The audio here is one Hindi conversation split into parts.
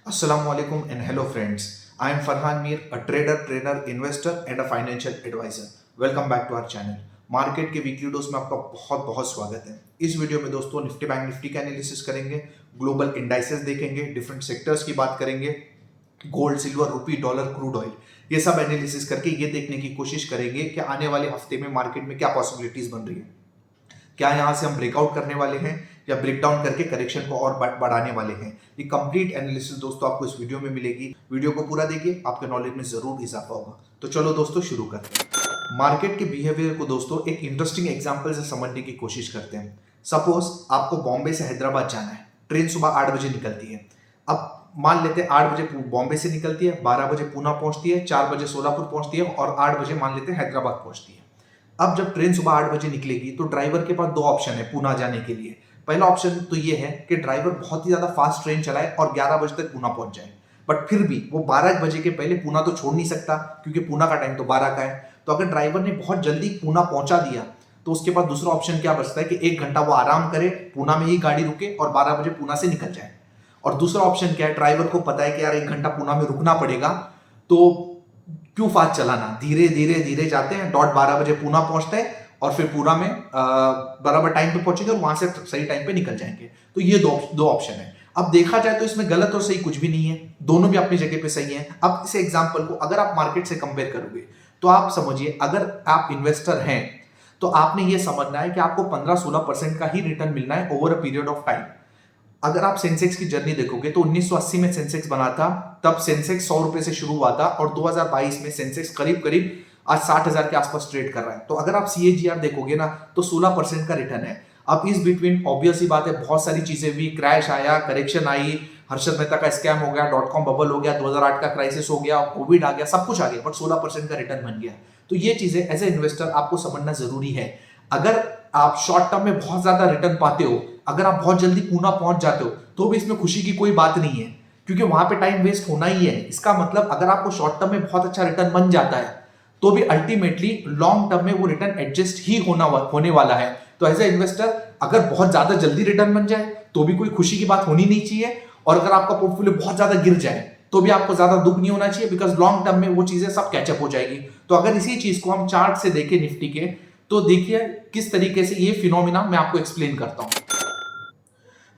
Assalamu alaikum and hello friends. I am Farhan Mir, a trader, trainer, investor and a financial advisor. Welcome back to our channel. Market के वीकली डोज में आपका बहुत बहुत स्वागत है। इस वीडियो में दोस्तों निफ्टी बैंक निफ्टी का एनालिसिस करेंगे, ग्लोबल इंडाइसेस देखेंगे, डिफरेंट सेक्टर्स की बात करेंगे, गोल्ड, सिल्वर, रुपी, डॉलर, क्रूड ऑयल, ये सब एनालिसिस करके ये देखने की कोशिश करेंगे कि आने वाले हफ्ते में मार्केट में क्या पॉसिबिलिटीज बन रही है। क्या यहाँ से हम ब्रेकआउट करने वाले हैं या ब्रेक डाउन करके करेक्शन को और बढ़ाने वाले हैं। ये कंप्लीट एनालिसिस दोस्तों आपको इस वीडियो में मिलेगी। वीडियो को पूरा देखिए, आपके नॉलेज में जरूर इजाफा होगा। तो चलो दोस्तों शुरू करते हैं। मार्केट के बिहेवियर को दोस्तों एक इंटरेस्टिंग एग्जांपल से समझने की कोशिश करते हैं। सपोज आपको बॉम्बे से हैदराबाद जाना है, ट्रेन सुबह 8 बजे निकलती है। अब मान लेते हैं 8 बजे बॉम्बे से निकलती है, 12 बजे पूना पहुंचती है, 4 बजे सोलापुर पहुंचती है और 8 बजे मान लेते हैं हैदराबाद पहुंचती है। अब जब ट्रेन सुबह 8 बजे निकलेगी तो ड्राइवर के पास दो ऑप्शन है पूना जाने के लिए। पहला ऑप्शन तो ये है कि ड्राइवर बहुत ही ज्यादा फास्ट ट्रेन चलाए और 11 बजे तक पूना पहुंच जाए, बट फिर भी वो 12 बजे के पहले पूना तो छोड़ नहीं सकता क्योंकि पूना का टाइम तो 12 का है। तो अगर ड्राइवर ने बहुत जल्दी पूना पहुंचा दिया तो उसके बाद दूसरा ऑप्शन क्या बचता है कि 1 घंटा वो आराम करे, पूना में ही गाड़ी रुके और 12 बजे पूना से निकल जाए। और दूसरा ऑप्शन क्या है, ड्राइवर को पता है कि यार 1 घंटा पूना में रुकना पड़ेगा, तो क्यों फास्ट चलाना, धीरे धीरे धीरे जाते हैं, 12:30 बजे पूना पहुंचते हैं और फिर पूरा में बराबर टाइम पे पहुंचेंगे और वहां से सही टाइम पे निकल जाएंगे। तो ये दो ऑप्शन है। अब देखा जाए तो इसमें गलत और सही कुछ भी नहीं है, दोनों भी अपनी जगह पे सही है। अब इस एग्जांपल को अगर आप मार्केट से कंपेयर करोगे तो आप समझिए, अगर आप इन्वेस्टर हैं तो आपने ये समझना है कि आपको 15-16% का ही रिटर्न मिलना है over a period of time. अगर आप सेंसेक्स की जर्नी देखोगे तो 1980 में सेंसेक्स बना था, तब सेंसेक्स 100 रुपए से शुरू हुआ था और 2022 में सेंसेक्स करीब करीब आज 60,000 के आसपास ट्रेड कर रहा है। तो अगर आप सीएजीआर देखोगे ना तो 16% का रिटर्न है। अब इस बिटवीन ऑब्वियस ही बात है, बहुत सारी चीजें हुई, क्रैश आया, करेक्शन आई, हर्षद मेहता का स्कैम हो गया, .com बबल हो गया, 2008 का क्राइसिस हो गया, कोविड आ गया, सब कुछ आ गया, बट 16% का रिटर्न बन गया। तो ये चीजें एज ए इन्वेस्टर आपको समझना जरूरी है। अगर आप शॉर्ट टर्म में बहुत ज्यादा रिटर्न पाते हो, अगर आप बहुत जल्दी पूना पहुंच जाते हो, तो भी इसमें खुशी की कोई बात नहीं है क्योंकि वहां पे टाइम वेस्ट होना ही है। इसका मतलब अगर आपको शॉर्ट टर्म में बहुत अच्छा रिटर्न बन जाता है तो भी अल्टीमेटली लॉन्ग टर्म में वो रिटर्न एडजस्ट ही होने वाला है। तो एज ए इन्वेस्टर अगर बहुत ज्यादा जल्दी रिटर्न बन जाए तो भी कोई खुशी की बात होनी नहीं चाहिए, और अगर आपका पोर्टफोलियो बहुत ज्यादा गिर जाए तो भी आपको ज्यादा दुख नहीं होना चाहिए, बिकॉज लॉन्ग टर्म में वो चीजें सब कैचअप हो जाएगी। तो अगर इसी चीज को हम चार्ट से देखें निफ्टी के, तो देखिए किस तरीके से ये फिनोमिना मैं आपको एक्सप्लेन करता हूं।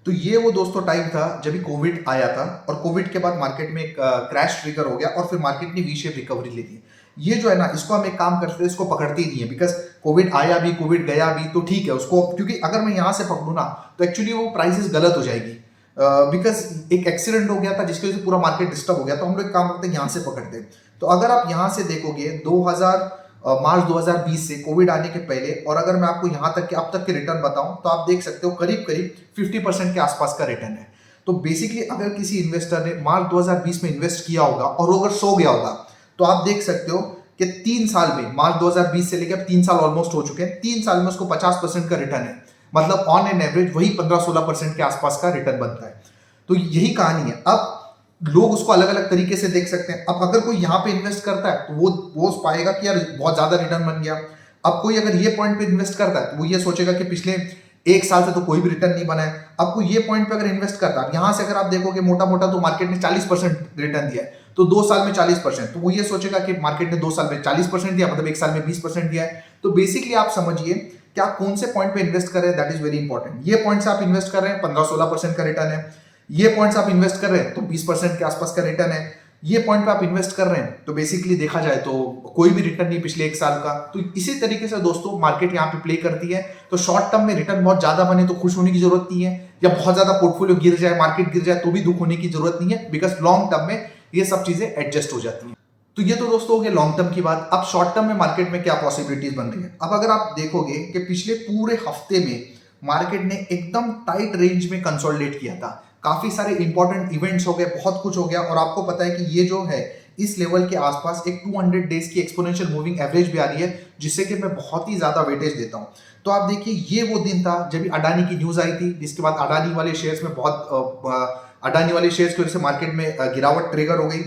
तो ये वो दोस्तों टाइम था जब कोविड आया था और कोविड के बाद मार्केट में एक क्रैश ट्रिगर हो गया और फिर मार्केट ने वी शेप रिकवरी ले ली। ये जो है ना, इसको हम एक काम करते हैं, इसको पकड़ते ही नहीं है, बिकॉज कोविड आया भी कोविड गया भी तो ठीक है उसको, क्योंकि अगर मैं यहां से पकड़ू ना तो एक्चुअली वो प्राइसेस गलत हो जाएगी, बिकॉज एक एक्सीडेंट हो गया था जिसकी वजह से पूरा मार्केट डिस्टर्ब हो गया। तो हम लोग काम करते हैं यहाँ से पकड़ते हैं। तो अगर आप यहाँ से देखोगे मार्च 2020 से कोविड आने के पहले, और अगर मैं आपको यहाँ तक के अब तक के रिटर्न बताऊं तो आप देख सकते हो करीब करीब 50% के आसपास का रिटर्न है। तो बेसिकली अगर किसी इन्वेस्टर ने मार्च 2020 में इन्वेस्ट किया होगा और वो अगर सो गया होगा तो आप देख सकते हो कि 3 साल में, मार्च 2020 से लेकर 3 साल ऑलमोस्ट हो चुके हैं, 3 साल में उसको 50% का रिटर्न है। मतलब ऑन एन एवरेज वही 15-16% के आसपास का रिटर्न बनता है। तो यही कहानी है। अब लोग उसको अलग अलग तरीके से देख सकते हैं। अब अगर कोई यहाँ पे इन्वेस्ट करता है तो वो पाएगा कि यार बहुत ज्यादा रिटर्न बन गया। अब कोई अगर ये पॉइंट पे इन्वेस्ट करता है तो वो ये सोचेगा कि पिछले 1 साल से तो कोई भी रिटर्न नहीं बना है। अब कोई ये पॉइंट पे अगर इन्वेस्ट करता है, यहाँ से अगर आप देखोगे मोटा मोटा तो मार्केट ने 40% रिटर्न दिया है, तो 2 साल में 40%, तो वो ये सोचेगा कि मार्केट ने 2 साल में 40% दिया, मतलब 1 साल में 20% दिया है। तो बेसिकली आप समझिए कि आप कौन से पॉइंट पे इन्वेस्ट कर रहे हैं, दैट इज वेरी इंपॉर्टेंट। ये पॉइंट से आप इन्वेस्ट कर रहे हैं 15-16% का रिटर्न है, ये पॉइंट्स आप इन्वेस्ट कर रहे हैं तो 20% के आसपास का रिटर्न है, ये पॉइंट पे आप इन्वेस्ट कर रहे हैं तो बेसिकली देखा जाए तो कोई भी रिटर्न नहीं पिछले 1 साल का। तो इसी तरीके से दोस्तों मार्केट यहाँ पे प्ले करती है। तो शॉर्ट टर्म में रिटर्न बहुत ज्यादा बने तो खुश होने की जरूरत नहीं है, या बहुत ज्यादा पोर्टफोलियो गिर जाए, मार्केट गिर जाए तो भी दुख होने की जरूरत नहीं है, बिकॉज लॉन्ग टर्म में ये सब चीजें एडजस्ट हो जाती हैं। तो ये तो दोस्तों हो गया लॉन्ग टर्म की बात। अब शॉर्ट टर्म में मार्केट में क्या पॉसिबिलिटीज बन रही है। अब अगर आप देखोगे कि पिछले पूरे हफ्ते में मार्केट ने एकदम टाइट रेंज में कंसोलिडेट किया था, काफी सारे इंपॉर्टेंट इवेंट्स हो गए, बहुत कुछ हो गया, और आपको पता है कि ये जो है इस लेवल के आसपास एक 200 डेज की एक्सपोनेंशियल मूविंग एवरेज भी आ रही है, जिससे कि मैं बहुत ही ज्यादा वेटेज देता हूं। तो आप देखिए ये वो दिन था जब अडानी की न्यूज आई थी, जिसके बाद अडानी वाले शेयर्स में अडानी वाले शेयर्स की वजह से मार्केट में गिरावट ट्रिगर हो गई,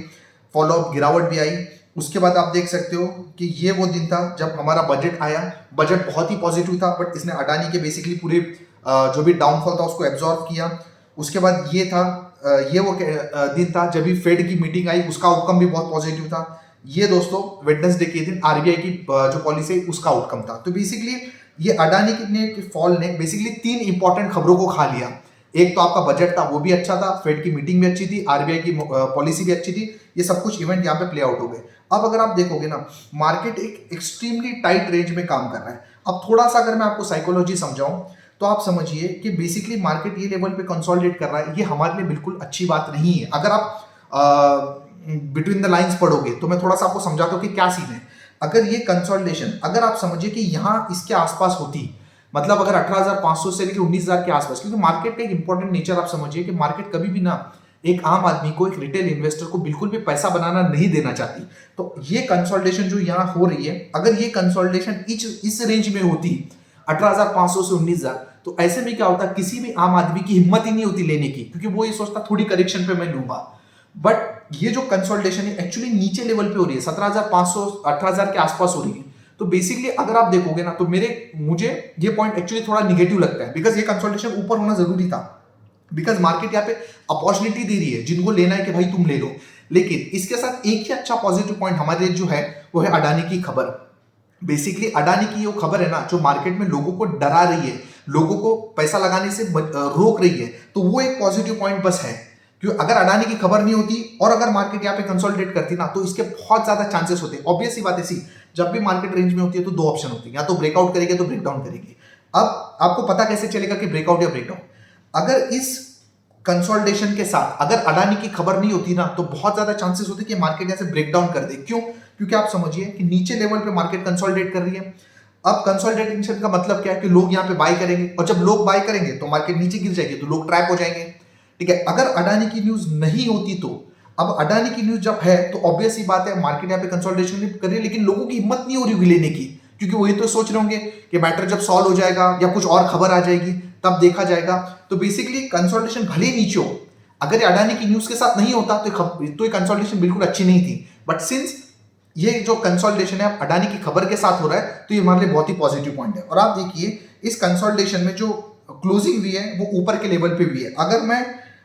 फॉलो अप गिरावट भी आई। उसके बाद आप देख सकते हो कि ये वो दिन था जब हमारा बजट आया, बजट बहुत ही पॉजिटिव था, बट इसने अडानी के बेसिकली पूरे जो भी डाउनफॉल था उसको एब्जॉर्व किया। उसके बाद ये था ये वो दिन था जब भी फेड की मीटिंग आई, उसका आउटकम भी बहुत पॉजिटिव था। ये दोस्तों वेडनेसडे के दिन आरबीआई की जो पॉलिसी है उसका आउटकम था। तो बेसिकली ये अडानी के फॉल ने बेसिकली 3 इंपॉर्टेंट खबरों को खा लिया। एक तो आपका बजट था, वो भी अच्छा था, फेड की मीटिंग भी अच्छी थी, आरबीआई की पॉलिसी भी अच्छी थी, ये सब कुछ इवेंट यहाँ पे प्ले आउट हो गए। अब अगर आप देखोगे ना, मार्केट एक एक्सट्रीमली टाइट रेंज में काम कर रहा है। अब थोड़ा सा अगर मैं आपको साइकोलॉजी समझाऊं तो आप समझिए कि बेसिकली मार्केट ये लेवल पे कंसोलिडेट कर रहा है, ये हमारे लिए बिल्कुल अच्छी बात नहीं है। अगर आप बिटवीन द लाइंस पढ़ोगे तो मैं थोड़ा सा आपको समझाता हूँ कि क्या सीन है। अगर ये कंसोलिडेशन, अगर आप समझिए कि यहाँ इसके आसपास होती, मतलब अगर 18,500 से लेकर 19,000 के आसपास, क्योंकि मार्केट का एक इंपॉर्टेंट नेचर आप समझिए कि मार्केट कभी भी ना एक आम आदमी को, एक रिटेल इन्वेस्टर को बिल्कुल भी पैसा बनाना नहीं देना चाहती। तो ये कंसोलिडेशन जो यहाँ हो रही है, अगर ये कंसोलिडेशन इस रेंज में होती 18,500 से 19,000, तो ऐसे में क्या होता, किसी भी आम आदमी की हिम्मत ही नहीं होती लेने की, क्योंकि वो ये सोचता थोड़ी करेक्शन पे मैं लूंगा। बट ये जो कंसोलिडेशन है एक्चुअली नीचे लेवल पे हो रही है, 17,500 18,000 के आसपास हो रही है। तो बेसिकली अगर आप देखोगे ना, तो मुझे ये पॉइंट एक्चुअली थोड़ा निगेटिव लगता है, बिकॉज ये कंसोलिडेशन ऊपर होना जरूरी था, बिकॉज मार्केट यहाँ पे अपॉर्चुनिटी दे रही है जिनको लेना है कि भाई तुम ले लो। लेकिन इसके साथ एक ही अच्छा पॉजिटिव पॉइंट हमारे लिए जो है वो है अडानी की खबर। बेसिकली अडानी की वो खबर है ना, जो मार्केट में लोगों को डरा रही है, लोगों को पैसा लगाने से रोक रही है, तो वो एक पॉजिटिव पॉइंट बस है। क्यों, अगर अडानी की खबर नहीं होती और अगर मार्केट यहाँ पे कंसोलिडेट करती ना, तो इसके बहुत ज्यादा चांसेस होते हैं। ऑब्वियस सी बात है, सी जब भी मार्केट रेंज में होती है तो दो ऑप्शन होती है, या तो ब्रेकआउट करेगी तो ब्रेकडाउन करेगी। अब आपको पता कैसे चलेगा कि ब्रेकआउट या ब्रेकडाउन? अगर इस कंसोलिडेशन के साथ अगर अडानी की खबर नहीं होती ना, तो बहुत ज्यादा चांसेस होते कि मार्केट यहाँ से ब्रेकडाउन कर दे। क्यों? क्योंकि आप समझिए कि नीचे लेवल पे मार्केट कंसोलिडेट कर रही है। अब कंसोलिडेशन का मतलब क्या है कि लोग यहाँ पे बाय करेंगे, और जब लोग बाय करेंगे तो मार्केट नीचे गिर जाएगी, तो लोग ट्रैप हो जाएंगे। ठीक है, अगर अडानी की न्यूज नहीं होती तो, अब अडानी की न्यूज जब है तो ऑब्वियस ही बात है मार्केट यहाँ पे कंसोलिडेशन कर रही है, लेकिन लोगों की हिम्मत नहीं हो रही लेने की, क्योंकि वही तो सोच रहे होंगे कि मैटर जब सॉल्व हो जाएगा या कुछ और खबर आ जाएगी तब देखा जाएगा। तो बेसिकली कंसोलिडेशन भले ही नीचे हो, अगर ये अडानी की न्यूज के साथ नहीं होता तो ये कंसोलिडेशन बिल्कुल अच्छी नहीं थी। बट सिंस ये जो कंसोलिडेशन है अडानी की खबर के साथ हो रहा है, तो ये हमारे लिए बहुत ही पॉजिटिव पॉइंट है। और आप देखिए इस कंसोलिडेशन में जो क्लोजिंग हुई है वो ऊपर के लेवल पे भी है। अगर मैं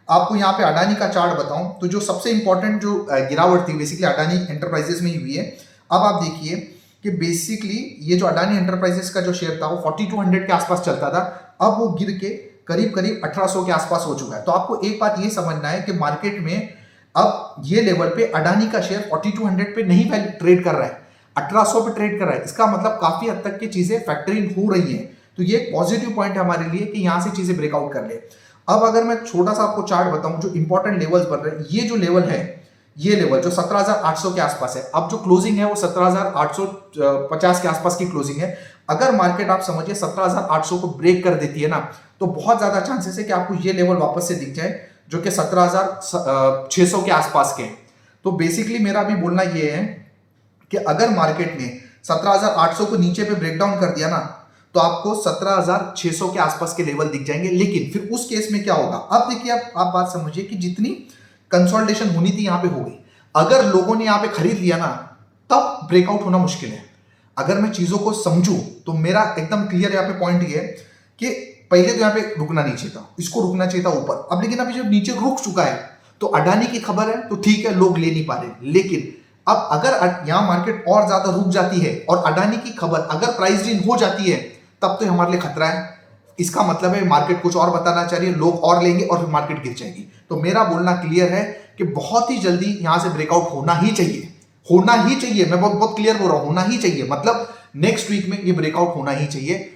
आपको यहाँ पे अडानी का चार्ट बताऊं तो जो सबसे इंपॉर्टेंट जो गिरावट थी बेसिकली अडानी एंटरप्राइजेस में ही हुई है। अब आप देखिए कि बेसिकली ये जो अडानी एंटरप्राइजेस का जो शेयर था वो 4200 के आसपास चलता था, अब वो गिर के करीब करीब 1800 के आसपास हो चुका है। तो आपको एक बात ये समझना है कि मार्केट में अब ये लेवल पे अडानी का शेयर 4200 पे नहीं ट्रेड कर रहा है, 1800 पे ट्रेड कर रहा है। इसका मतलब काफी हद तक की चीजें फैक्टरिंग हो रही है। तो ये एक पॉजिटिव पॉइंट है हमारे लिए कि यहां से चीजें ब्रेकआउट कर ले। अब अगर मैं छोटा सा आपको चार्ट बताऊं जो इंपॉर्टेंट लेवल्स बन रहे हैं, ये जो लेवल है, ये लेवल जो 17,800 के आसपास है, अब जो क्लोजिंग है वो 17,850 के आसपास की क्लोजिंग है। अगर मार्केट आप समझिए 17,800 को ब्रेक कर देती है ना, तो बहुत ज्यादा चांसेस है कि आपको ये लेवल वापस से दिख जाए जो कि 17,600 के आसपास के। तो बेसिकली मेरा भी बोलना ये है कि अगर मार्केट ने 17,800 को नीचे पे ब्रेकडाउन कर दिया ना, तो आपको 17,600 के आसपास के लेवल दिख जाएंगे। लेकिन फिर उस केस में क्या होगा? अब देखिए, आप बात समझिए कि जितनी कंसोलिडेशन होनी थी यहां पे हो गई। अगर लोगों ने यहां पे खरीद लिया ना, तब ब्रेकआउट होना मुश्किल है। अगर मैं चीजों को समझूं तो मेरा एकदम क्लियर यहाँ पे पॉइंट ये है कि पहले तो यहाँ पे रुकना नहीं चाहिए था, इसको रुकना चाहिए था ऊपर। अब लेकिन अभी जब नीचे रुक चुका है तो अडानी की खबर है तो ठीक है, लोग ले नहीं पा रहे। लेकिन अब अगर यहाँ मार्केट और ज्यादा रुक जाती है और अडानी की खबर अगर प्राइस इन हो जाती है, तब तो हमारे लिए खतरा है। इसका मतलब है मार्केट कुछ और बताना चाहिए, लोग और लेंगे और फिर मार्केट गिर जाएगी। तो मेरा बोलना क्लियर है कि बहुत ही जल्दी यहां से ब्रेकआउट होना ही चाहिए, होना ही चाहिए। मैं बहुत बहुत क्लियर बोल रहा हूं, होना ही चाहिए, मतलब नेक्स्ट वीक में ये ब्रेकआउट होना ही चाहिए।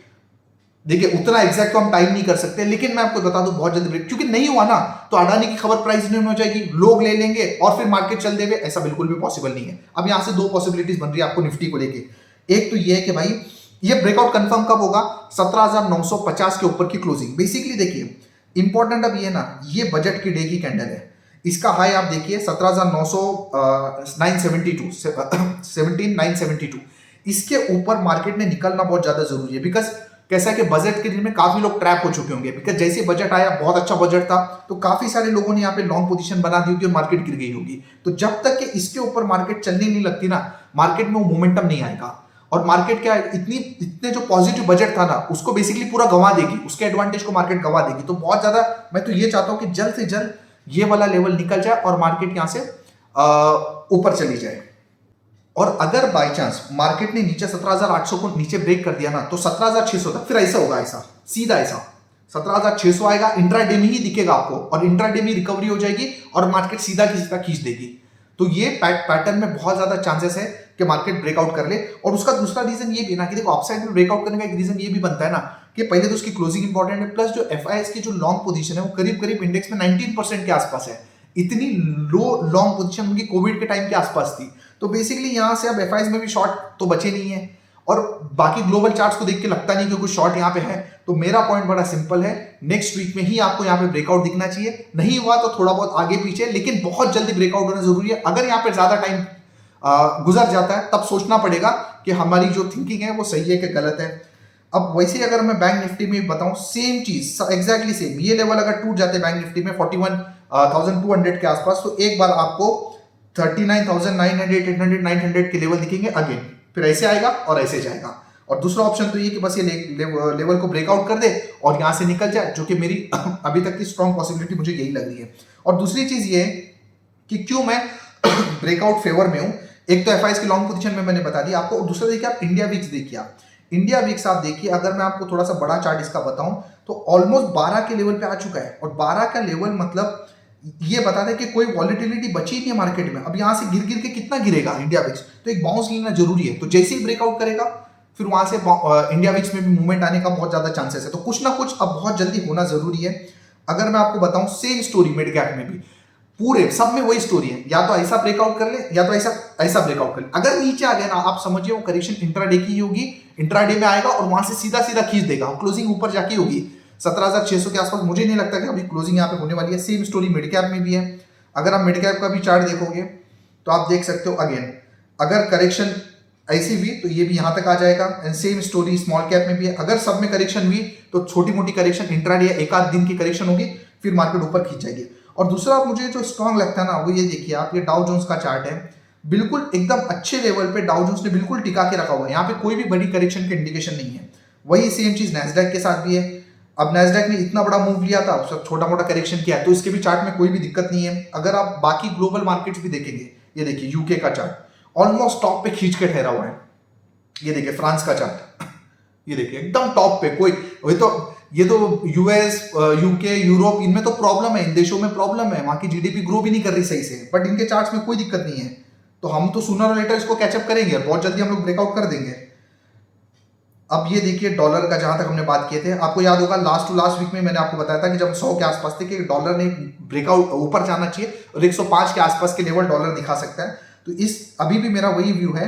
देखिए उतना एग्जैक्ट तो हम टाइम नहीं कर सकते, लेकिन मैं आपको बता दूं बहुत जल्दी ब्रेक, क्योंकि नहीं हुआ ना तो अडानी की खबर प्राइस नहीं हो जाएगी, लोग ले लेंगे और फिर मार्केट चल देवे, ऐसा बिल्कुल भी पॉसिबल नहीं है। अब यहां से दो पॉसिबिलिटीज बन रही है आपको निफ्टी को लेके। एक तो ये है कि भाई ये ब्रेकआउट कंफर्म कब होगा? 17,950 के ऊपर की क्लोजिंग। बेसिकली देखिए इंपॉर्टेंट अब ये ना, ये बजट की डे की कैंडल है, इसका हाई आप देखिए 17,972 इसके ऊपर मार्केट ने निकलना बहुत ज्यादा जरूरी है। बिकॉज कैसा है कि बजट के दिन में काफी लोग ट्रैप हो चुके होंगे, बिकॉज जैसे बजट आया बहुत अच्छा बजट था तो काफी सारे लोगों ने यहाँ पे लॉन्ग पोजीशन बना दी होगी और मार्केट गिर गई होगी। तो जब तक कि इसके ऊपर मार्केट चलने नहीं लगती ना, मार्केट में वो मोमेंटम नहीं आएगा। और मार्केट क्या है, इतने जो पॉजिटिव बजट था ना उसको बेसिकली पूरा गंवा देगी, उसके एडवांटेज को मार्केट गंवा देगी। तो बहुत ज्यादा मैं तो ये चाहता हूं कि जल्द से जल्द ये वाला लेवल निकल जाए और मार्केट यहां से ऊपर चली जाए। और अगर बाई चांस मार्केट ने नीचे 17,800 को नीचे ब्रेक कर दिया ना, तो 17,600 तक फिर ऐसा होगा, ऐसा सीधा ऐसा 17,600 आएगा, इंट्राडे में ही दिखेगा आपको, और इंट्राडे में रिकवरी हो जाएगी और मार्केट सीधा की सीधा खींच देगी। तो ये पैटर्न में बहुत ज्यादा चांसेस है कि मार्केट ब्रेकआउट कर ले। और उसका दूसरा रीजन ये भी ना कि देखो अपसाइड में ब्रेकआउट करने का एक रीजन ये भी बनता है ना कि पहले तो उसकी क्लोजिंग इंपॉर्टेंट है, प्लस जो एफआईएस की जो लॉन्ग पोजीशन है वो करीब करीब इंडेक्स में 19% के आसपास है। इतनी लो लॉन्ग पोजीशन उनकी कोविड के टाइम के आसपास थी। तो बेसिकली यहां से अब एफआईएस में भी शॉर्ट तो बचे नहीं है, और बाकी ग्लोबल चार्ट्स को देख के लगता नहीं कि कुछ शॉर्ट यहाँ पे है। तो मेरा पॉइंट बड़ा सिंपल है, नेक्स्ट वीक में ही आपको यहाँ पे ब्रेकआउट दिखना चाहिए, नहीं हुआ तो थोड़ा बहुत आगे पीछे, लेकिन बहुत जल्दी ब्रेकआउट होना जरूरी है। अगर यहाँ पे ज्यादा टाइम गुजर जाता है तब सोचना पड़ेगा कि हमारी जो थिंकिंग है वो सही है कि गलत है। अब वैसे अगर मैं बैंक निफ्टी में बताऊं, सेम चीज एग्जैक्टली सेम, ये लेवल अगर टूट जाते बैंक निफ्टी में 41,200 के आसपास, तो एक बार आपको 39,900, 800, 900 के लेवल दिखेंगे अगेन, फिर ऐसे आएगा और ऐसे जाएगा। और दूसरा ऑप्शन तो ये कि बस ये लेवल को ब्रेकआउट कर दे और यहां से निकल जाए, जो कि मेरी अभी तक की स्ट्रॉन्ग पॉसिबिलिटी मुझे यही लग रही है। और दूसरी चीज ये कि क्यों मैं ब्रेकआउट फेवर में हूं, एक तो एफआईएस की लॉन्ग पोजीशन में मैंने बता दिया आपको, और दूसरा देखिए आप इंडिया वीक्स देखिए, आप इंडिया वीक्स आप देखिए, अगर मैं आपको थोड़ा सा बड़ा चार्ट इसका बताऊं तो ऑलमोस्ट 12 के लेवल पे आ चुका है। और 12 का लेवल मतलब ये बताता है कि कोई वॉलिटिलिटी बची नहीं है मार्केट में। अब यहां से गिर गिर के कितना गिरेगा इंडिया विक्स, तो एक बाउंस लेना जरूरी है। तो जैसे ही ब्रेकआउट करेगा फिर वहां से इंडिया विक्स में भी मूवमेंट आने का बहुत ज्यादा चांसेस है। तो कुछ ना कुछ अब बहुत जल्दी होना जरूरी है। अगर मैं आपको बताऊं सेम स्टोरी मिड कैप में भी, पूरे सब में वही स्टोरी है, या तो ऐसा ब्रेकआउट कर ले या तो ऐसा ब्रेकआउट कर ले। अगर नीचे आ गया ना, आप समझिए वो करेक्शन इंट्राडे की होगी, इंट्राडे में आएगा और वहां से सीधा सीधा खींच देगा, क्लोजिंग ऊपर जाके होगी 17,600 के आसपास। मुझे नहीं लगता कि अभी क्लोजिंग यहाँ पे होने वाली है। सेम स्टोरी मिड कैप में भी है। अगर आप मिड कैप का भी चार्ट देखोगे तो आप देख सकते हो अगेन, अगर करेक्शन ऐसी हुई तो ये भी यहां तक आ जाएगा। And same story small cap में भी है। अगर सब में करेक्शन हुई तो छोटी मोटी करेक्शन इंट्राडे एक आध दिन की करेक्शन होगी, फिर मार्केट ऊपर खींच जाएगी। और दूसरा मुझे जो स्ट्रांग लगता है ना, वो ये देखिए आप, ये डाउ जोन्स का चार्ट है, बिल्कुल एकदम अच्छे लेवल पे डाउ जोन्स ने बिल्कुल टिका के रखा हुआ है। यहाँ पे कोई भी बड़ी करेक्शन की इंडिकेशन नहीं है। वही सेम चीज नैस्डैक के साथ भी है। अब नैस्डैक ने इतना बड़ा मूव लिया था, सब छोटा मोटा करेक्शन किया है, तो इसके भी चार्ट में कोई भी दिक्कत नहीं है। अगर आप बाकी ग्लोबल मार्केट्स भी देखेंगे, ये देखिए यूके का चार्ट ऑलमोस्ट टॉप पे खींच के ठहरा हुआ है। ये देखिए फ्रांस का चार्ट, ये देखिए एकदम टॉप पे। कोई ये तो यूएस, यूके, यूरोप, इनमें तो प्रॉब्लम है, इन देशों में प्रॉब्लम है, वहां की जीडीपी ग्रो भी नहीं कर रही सही से, बट इनके चार्ट्स में कोई दिक्कत नहीं है। तो हम तो सूनर और लेटर इसको कैचअप करेंगे और बहुत जल्दी हम लोग ब्रेकआउट कर देंगे। अब ये देखिए डॉलर का, जहां तक हमने बात किए थे, आपको याद होगा लास्ट टू लास्ट वीक में मैंने आपको बताया था कि जब 100 के आसपास थे कि डॉलर ने ब्रेकआउट ऊपर जाना चाहिए और 105 के आसपास के लेवल डॉलर दिखा सकता है। तो इस अभी भी मेरा वही व्यू है,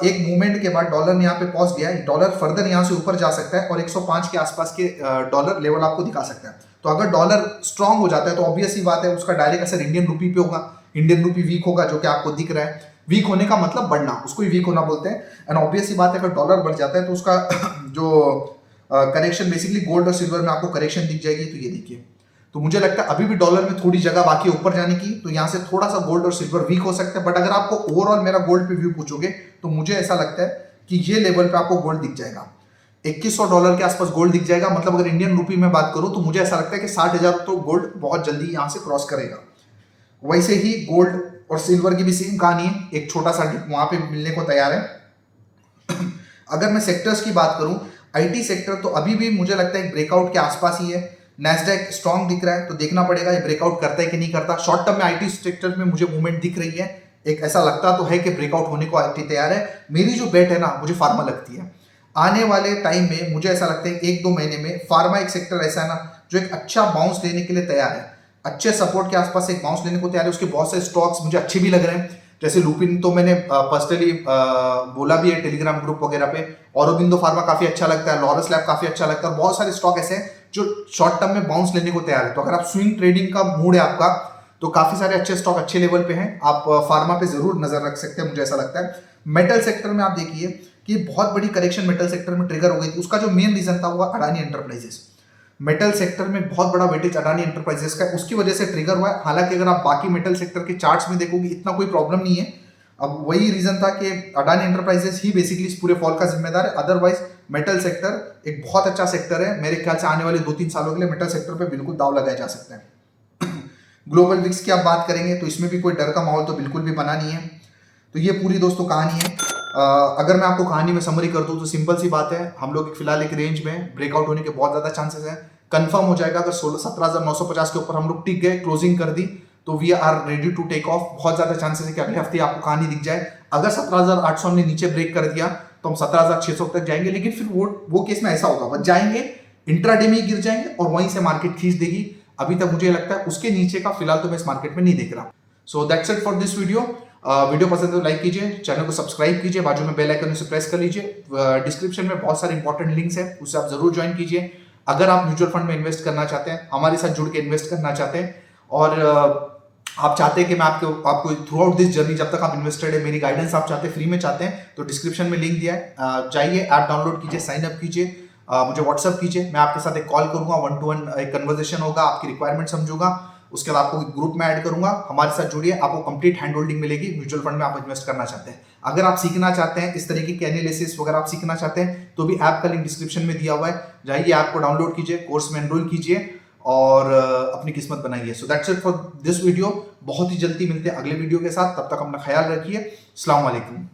एक मूवमेंट के बाद डॉलर ने यहाँ पे पहुंच गया है, डॉलर फर्दर यहाँ से ऊपर जा सकता है और 105 के आसपास के डॉलर लेवल आपको दिखा सकता है। तो अगर डॉलर स्ट्रांग हो जाता है तो ऑब्वियस ही बात है उसका डायरेक्ट असर इंडियन रूपी पे होगा। इंडियन रूपी वीक होगा, जो कि आपको दिख रहा है। वीक होने का मतलब बढ़ना, उसको ही वीक होना बोलते हैं। एंड ऑब्वियस ही बात है अगर डॉलर बढ़ जाता है तो उसका जो करेक्शन बेसिकली गोल्ड और सिल्वर में आपको करेक्शन दिख जाएगी। तो ये देखिए, तो मुझे लगता है अभी भी डॉलर में थोड़ी जगह बाकी है ऊपर जाने की, तो यहाँ से थोड़ा सा गोल्ड और सिल्वर वीक हो सकता है। बट अगर आपको ओवरऑल मेरा गोल्ड पे व्यू पूछोगे तो मुझे ऐसा लगता है कि ये लेवल पे आपको गोल्ड दिख जाएगा, $2100 के आसपास गोल्ड दिख जाएगा। मतलब अगर इंडियन रूपी में बात करूं तो मुझे ऐसा लगता है कि 60,000 तो गोल्ड बहुत जल्दी यहां से क्रॉस करेगा। वैसे ही गोल्ड और सिल्वर की भी सेम कहानी है, एक छोटा सा डिप वहां पे मिलने को तैयार है। अगर मैं सेक्टर्स की बात करूं, आईटी सेक्टर तो अभी भी मुझे लगता है ब्रेकआउट के आसपास ही है। नैस्डैक स्ट्रांग दिख रहा है, तो देखना पड़ेगा ये ब्रेकआउट करता है कि नहीं करता। शॉर्ट टर्म में आईटी सेक्टर में मुझे मूवमेंट दिख रही है, एक ऐसा लगता तो है कि ब्रेकआउट होने को आईटी तैयार है। मेरी जो बेट है ना, मुझे फार्मा लगती है। आने वाले टाइम में मुझे ऐसा लगता है 1-2 महीने में फार्मा एक सेक्टर ऐसा है ना जो एक अच्छा बाउंस लेने के लिए तैयार है, अच्छे सपोर्ट के आसपास एक बाउंस लेने को तैयार है। उसके बहुत से स्टॉक्स मुझे अच्छे भी लग रहे हैं, जैसे लुपिन तो मैंने पर्सनली बोला भी है टेलीग्राम ग्रुप वगैरह पे। औरोबिंदो फार्मा काफी अच्छा लगता है, लॉरस लैब काफी अच्छा लगता है, और बहुत सारे स्टॉक ऐसे हैं जो शॉर्ट टर्म में बाउंस लेने को तैयार है। तो अगर आप स्विंग ट्रेडिंग का मूड है आपका, तो काफी सारे अच्छे स्टॉक अच्छे लेवल पे हैं, आप फार्मा पे जरूर नजर रख सकते हैं, मुझे ऐसा लगता है। मेटल सेक्टर में आप देखिए कि बहुत बड़ी करेक्शन मेटल सेक्टर में ट्रिगर हो गई थी। उसका जो मेन रीजन था वो अडानी एंटरप्राइजेस। मेटल सेक्टर में बहुत बड़ा वेटेज अडानी एंटरप्राइजेस का, उसकी वजह से ट्रिगर हुआ है। हालांकि अगर आप बाकी मेटल सेक्टर के चार्ट्स में देखोगे इतना कोई प्रॉब्लम नहीं है। अब वही रीजन था कि अडानी एंटरप्राइजेस ही बेसिकली इस पूरे फॉल का जिम्मेदार है। अदरवाइज मेटल सेक्टर एक बहुत अच्छा सेक्टर है। मेरे ख्याल से आने वाले 2-3 सालों के लिए मेटल सेक्टर पे बिल्कुल दाव लगाया जा सकता है। ग्लोबल विक्स की आप बात करेंगे तो इसमें भी कोई डर का माहौल तो बिल्कुल भी बना नहीं है। तो ये पूरी दोस्तों कहानी है। अगर मैं आपको कहानी में समरी कर दूं तो सिंपल सी बात है, हम लोग फिलहाल एक रेंज में ब्रेकआउट होने के बहुत ज़्यादा चांसेस है। कंफर्म हो जाएगा अगर 17,950 के ऊपर हम लोग टिक गए, क्लोजिंग कर दी, तो we are ready to take off. बहुत ज़्यादा चांसेस है कि अगले हफ्ते आपको कहानी दिख जाए। अगर 17,800 हमने नीचे ब्रेक कर दिया तो हम 17,600 तक जाएंगे, लेकिन फिर वो केस में ऐसा होगा, बच जाएंगे, इंट्राडे में ही गिर जाएंगे और वहीं से मार्केट खींच देगी। अभी तक मुझे लगता है उसके नीचे का फिलहाल तो मैं इस मार्केट में नहीं देख रहा। So that's it for this video. Video पसंद है तो लाइक कीजिए, चैनल को सब्सक्राइब कीजिए, बाजू में बेल आइकन से प्रेस कर लीजिए। डिस्क्रिप्शन में बहुत सारे इंपॉर्टेंट लिंक्स हैं, उससे आप जरूर ज्वाइन कीजिए। अगर आप म्यूचुअल फंड में इन्वेस्ट करना चाहते हैं, हमारे साथ जुड़ के इन्वेस्ट करना चाहते हैं, और आप चाहते हैं कि मैं आपको थ्रू आउट दिस जर्नी, जब तक आप इन्वेस्टेड है, मेरी गाइडेंस आप चाहते हैं, फ्री में चाहते हैं, तो डिस्क्रिप्शन में लिंक दिया है, जाइए, ऐप डाउनलोड कीजिए, साइन अप कीजिए, मुझे व्हाट्सअप कीजिए, मैं आपके साथ एक कॉल करूंगा, 1-to-1 एक कन्वर्सेशन होगा, आपकी रिक्वायरमेंट समझूंगा, उसके बाद आपको ग्रुप में ऐड करूंगा, हमारे साथ जुड़िए, आपको कंप्लीट हैंड होल्डिंग मिलेगी म्यूचुअल फंड में आप इन्वेस्ट करना चाहते हैं। अगर आप सीखना चाहते हैं इस तरीके के एनालिसिस वगैरह आप सीखना चाहते हैं तो भी ऐप का लिंक डिस्क्रिप्शन में दिया हुआ है, जाइए ऐप को डाउनलोड कीजिए, कोर्स में एनरोल कीजिए और अपनी किस्मत बनाइए। So that's it for this video. बहुत ही जल्दी मिलते हैं अगले वीडियो के साथ, तब तक अपना ख्याल रखिए। अस्सलाम वालेकुम।